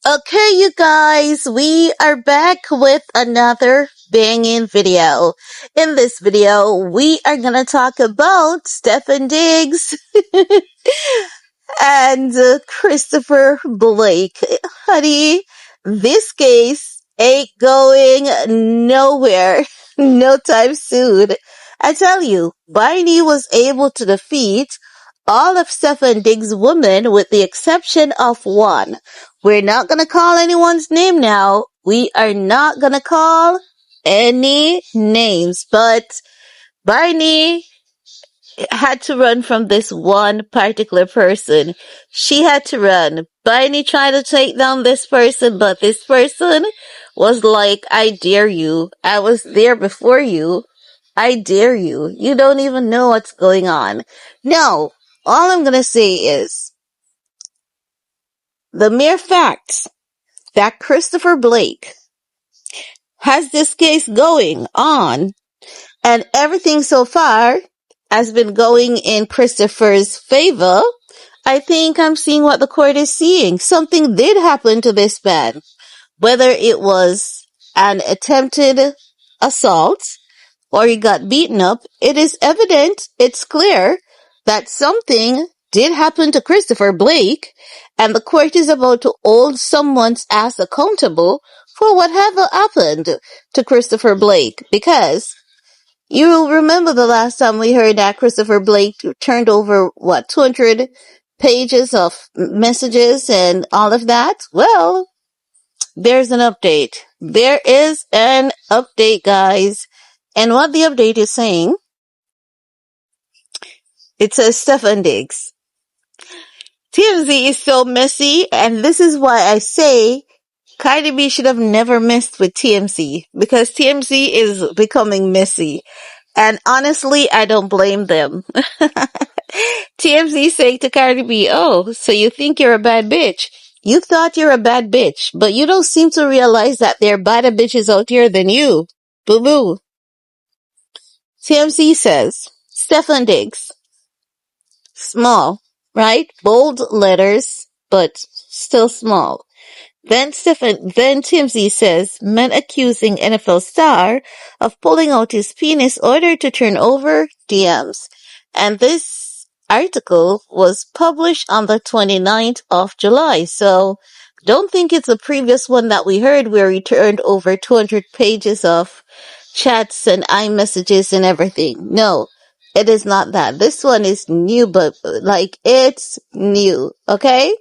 Okay, you guys, we are back with another banging video. In this video, we are gonna talk about Stefon Diggs and Christopher Blake. Honey, this case ain't going nowhere no time soon. I tell you, Barney was able to defeat all of Stefon Diggs' women with the exception of one. We're not gonna call anyone's name now. We are not gonna call any names, but Barney had to run from this one particular person. She had to run. Barney tried to take down this person, but this person was like, I dare you. I was there before you. I dare you. You don't even know what's going on. No, all I'm gonna say is the mere fact that Christopher Blake has this case going on and everything so far has been going in Christopher's favor. I think I'm seeing what the court is seeing. Something did happen to this man. Whether it was an attempted assault or he got beaten up, it is evident, it's clear that something did happen to Christopher Blake, and the court is about to hold someone's ass accountable for whatever happened to Christopher Blake, because you will remember the last time we heard that Christopher Blake turned over, 200 pages of messages and all of that? Well, there's an update. There is an update, guys. And what the update is saying, it says Stefon Diggs. TMZ is so messy, and this is why I say Cardi B should have never messed with TMZ, because TMZ is becoming messy. And honestly, I don't blame them. TMZ saying to Cardi B, oh, so you think you're a bad bitch. You thought you're a bad bitch, but you don't seem to realize that there are better bitches out here than you. Boo-boo. TMZ says, Stefon Diggs. Small, right? Bold letters, but still small. Then TMZ says, men accusing NFL star of pulling out his penis order to turn over DMs. And this article was published on the 29th of July. So don't think it's the previous one that we heard where he turned over 200 pages of chats and iMessages and everything. No, it is not that. This one is new, but like it's new. Okay?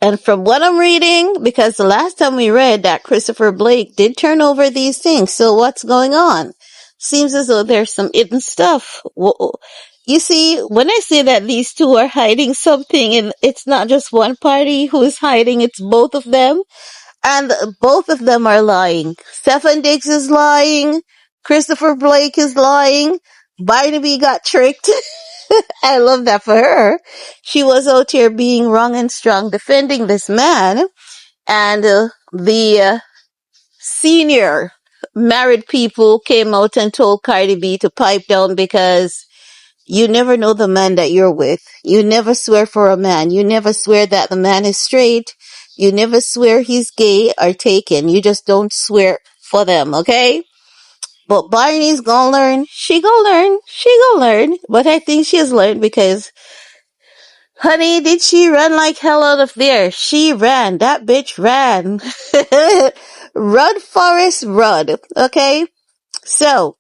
And from what I'm reading, because the last time we read that Christopher Blake did turn over these things, so what's going on? Seems as though there's some hidden stuff. You see, when I say that these two are hiding something, and it's not just one party who's hiding, it's both of them, and both of them are lying. Stefon Diggs is lying, Christopher Blake is lying, Barnaby got tricked. I love that for her. She was out here being wrong and strong, defending this man. And the senior married people came out and told Cardi B to pipe down because you never know the man that you're with. You never swear for a man. You never swear that the man is straight. You never swear he's gay or taken. You just don't swear for them, okay? But Barney's gonna learn. She gonna learn. She gonna learn. But I think she has learned because, honey, did she run like hell out of there? She ran. That bitch ran. Run, Forrest, run. Okay? So,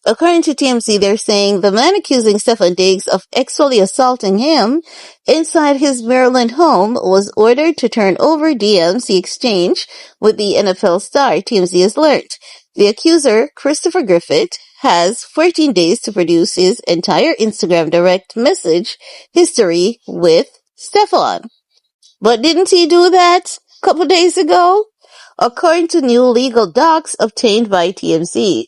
according to TMZ, they're saying the man accusing Stefon Diggs of sexually assaulting him inside his Maryland home was ordered to turn over DMs he exchanged with the NFL star, TMZ has learned. The accuser, Christopher Griffith, has 14 days to produce his entire Instagram direct message history with Stefon. But didn't he do that a couple days ago? According to new legal docs obtained by TMZ.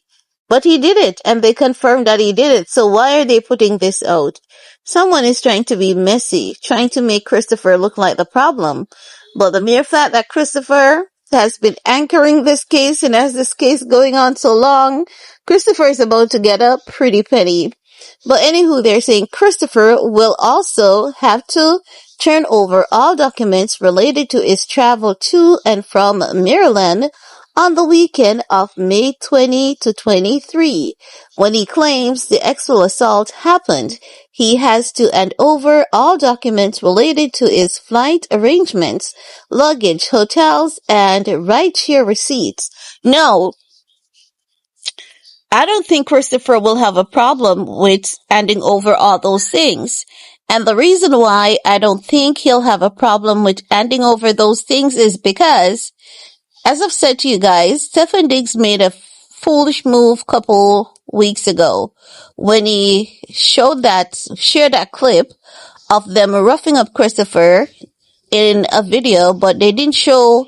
But he did it, and they confirmed that he did it, so why are they putting this out? Someone is trying to be messy, trying to make Christopher look like the problem. But the mere fact that Christopher has been anchoring this case, and has this case going on so long, Christopher is about to get a pretty penny. But anywho, they're saying Christopher will also have to turn over all documents related to his travel to and from Maryland on the weekend of May 20 to 23. When he claims the actual assault happened, he has to hand over all documents related to his flight arrangements, luggage, hotels, and rideshare receipts. No, I don't think Christopher will have a problem with handing over all those things. And the reason why I don't think he'll have a problem with handing over those things is because, as I've said to you guys, Stefon Diggs made a foolish move a couple weeks ago when he shared that clip of them roughing up Christopher in a video, but they didn't show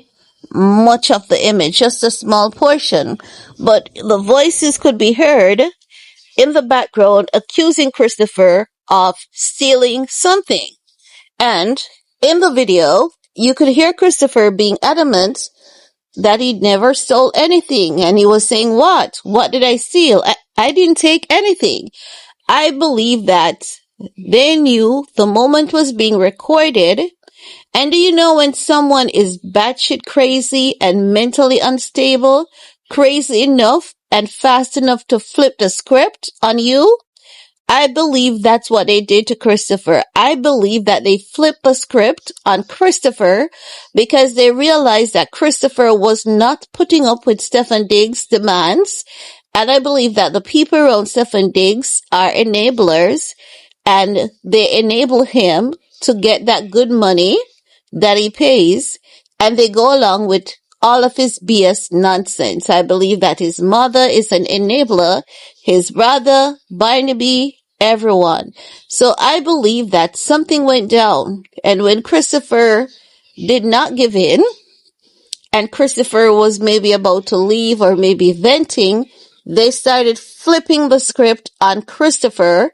much of the image, just a small portion. But the voices could be heard in the background accusing Christopher of stealing something. And in the video, you could hear Christopher being adamant that he never stole anything. And he was saying, what? What did I steal? I didn't take anything. I believe that they knew the moment was being recorded. And do you know when someone is batshit crazy and mentally unstable, crazy enough and fast enough to flip the script on you? I believe that's what they did to Christopher. I believe that they flipped the script on Christopher because they realized that Christopher was not putting up with Stefon Diggs' demands. And I believe that the people around Stefon Diggs are enablers and they enable him to get that good money that he pays, and they go along with all of his BS nonsense. I believe that his mother is an enabler, his brother, Barnaby, everyone. So I believe that something went down, and when Christopher did not give in, and Christopher was maybe about to leave or maybe venting, they started flipping the script on Christopher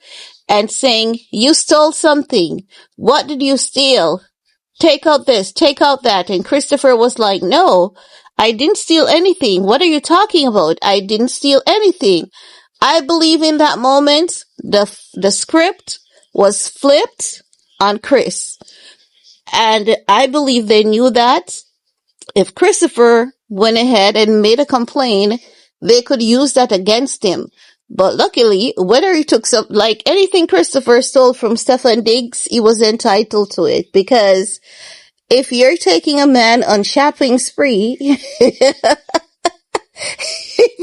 and saying, you stole something. What did you steal? Take out this, take out that. And Christopher was like, no, I didn't steal anything. What are you talking about? I didn't steal anything. I believe in that moment, the script was flipped on Chris. And I believe they knew that if Christopher went ahead and made a complaint, they could use that against him. But luckily, whether he took some, like anything Christopher stole from Stefon Diggs, he was entitled to it. Because if you're taking a man on shopping spree, if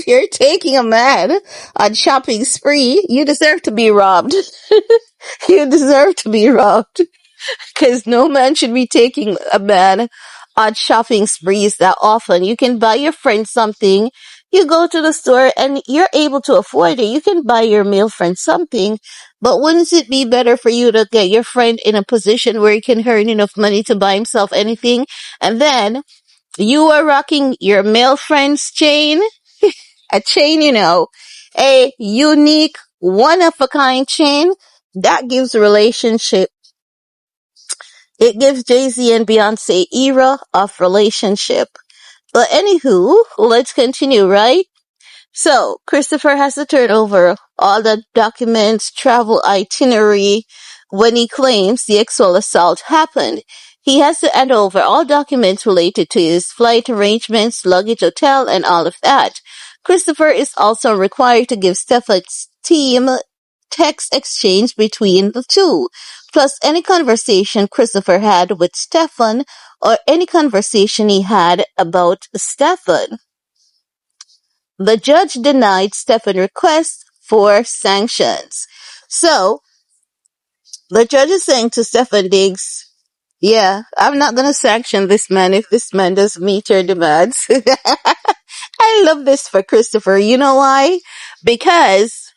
you're taking a man on shopping spree, you deserve to be robbed. You deserve to be robbed. Because no man should be taking a man on shopping sprees that often. You can buy your friend something. You go to the store and you're able to afford it. You can buy your male friend something. But wouldn't it be better for you to get your friend in a position where he can earn enough money to buy himself anything? And then you are rocking your male friend's chain. A chain, a unique, one-of-a-kind chain. That gives a relationship. It gives Jay-Z and Beyonce era of relationship. But anywho, let's continue, right? So, Christopher has to turn over all the documents, travel itinerary, when he claims the actual assault happened. He has to hand over all documents related to his flight arrangements, luggage, hotel, and all of that. Christopher is also required to give Stefan's team text exchange between the two, plus any conversation Christopher had with Stefon or any conversation he had about Stefon. The judge denied Stefon's request for sanctions. So, the judge is saying to Stefon Diggs, yeah, I'm not going to sanction this man if this man doesn't meet your demands. I love this for Christopher. You know why? Because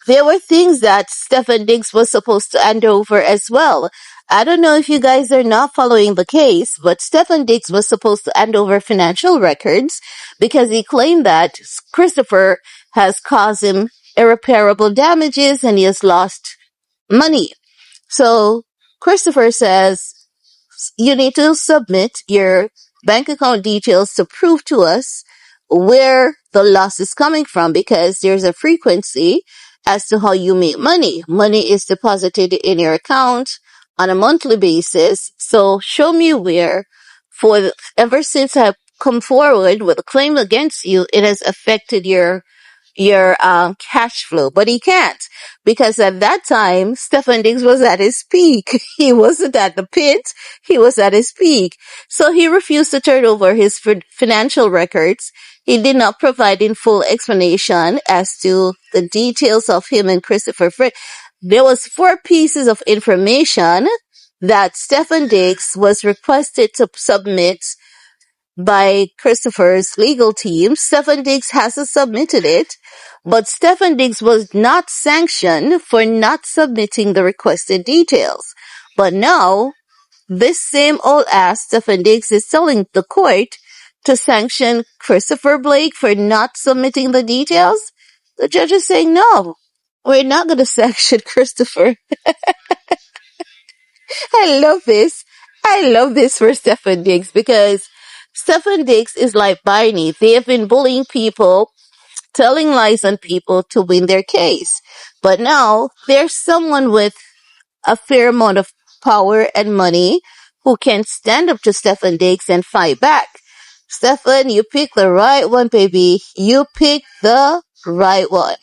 there were things that Stefon Diggs was supposed to hand over as well. I don't know if you guys are not following the case, but Stefon Diggs was supposed to hand over financial records because he claimed that Christopher has caused him irreparable damages and he has lost money. So Christopher says, you need to submit your bank account details to prove to us where the loss is coming from, because there's a frequency as to how you make money. Money is deposited in your account on a monthly basis. So show me where, ever since I've come forward with a claim against you, it has affected your cash flow. But he can't, because at that time Stefon Diggs was at his peak. He wasn't at the pit, he was at his peak. So he refused to turn over his financial records. He did not provide in full explanation as to the details of him and Christopher Fred. There was 4 pieces of information that Stefon Diggs was requested to submit by Christopher's legal team. Stefon Diggs hasn't submitted it, but Stefon Diggs was not sanctioned for not submitting the requested details. But now, this same old ass Stefon Diggs is telling the court to sanction Christopher Blake for not submitting the details. The judge is saying, no, we're not going to sanction Christopher. I love this. I love this for Stefon Diggs, because Stefon Diggs is like Barney. They have been bullying people, telling lies on people to win their case. But now there's someone with a fair amount of power and money who can stand up to Stefon Diggs and fight back. Stefon, you picked the right one, baby. You picked the right one.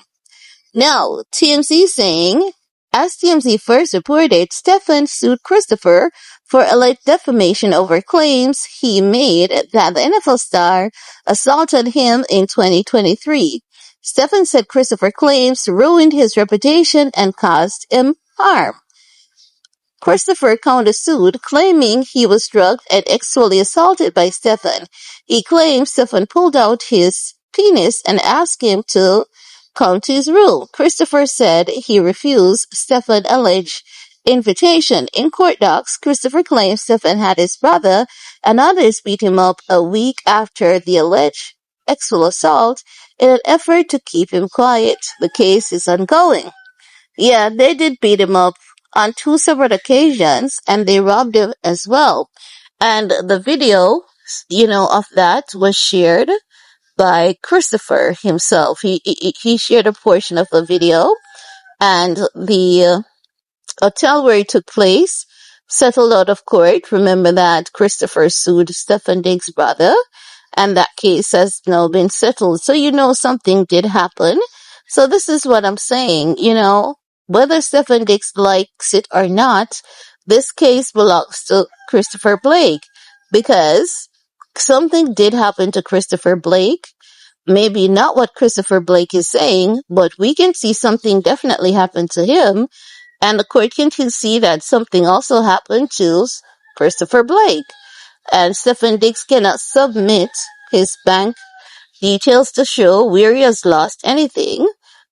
Now, TMZ saying, as TMZ first reported, Stefon sued Christopher for alleged defamation over claims he made that the NFL star assaulted him in 2023. Stefon said Christopher claims ruined his reputation and caused him harm. Christopher countersued, claiming he was drugged and sexually assaulted by Stefon. He claims Stefon pulled out his penis and asked him to come to his room. Christopher said he refused Stefon's alleged invitation. In court docs, Christopher claims Stefon had his brother and others beat him up a week after the alleged sexual assault in an effort to keep him quiet. The case is ongoing. Yeah, they did beat him up on 2 separate occasions, and they robbed him as well. And the video, of that was shared by Christopher himself. He shared a portion of the video, and the hotel where it took place settled out of court. Remember that Christopher sued Stefon Diggs' brother, and that case has now been settled. So something did happen. So this is what I'm saying, whether Stefon Diggs likes it or not, this case belongs to Christopher Blake, because something did happen to Christopher Blake. Maybe not what Christopher Blake is saying, but we can see something definitely happened to him, and the court can see that something also happened to Christopher Blake. And Stefon Diggs cannot submit his bank details to show where he has lost anything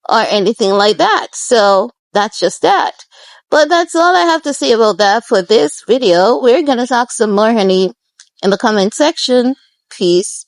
or anything like that. So that's just that. But that's all I have to say about that for this video. We're going to talk some more, honey, in the comment section. Peace.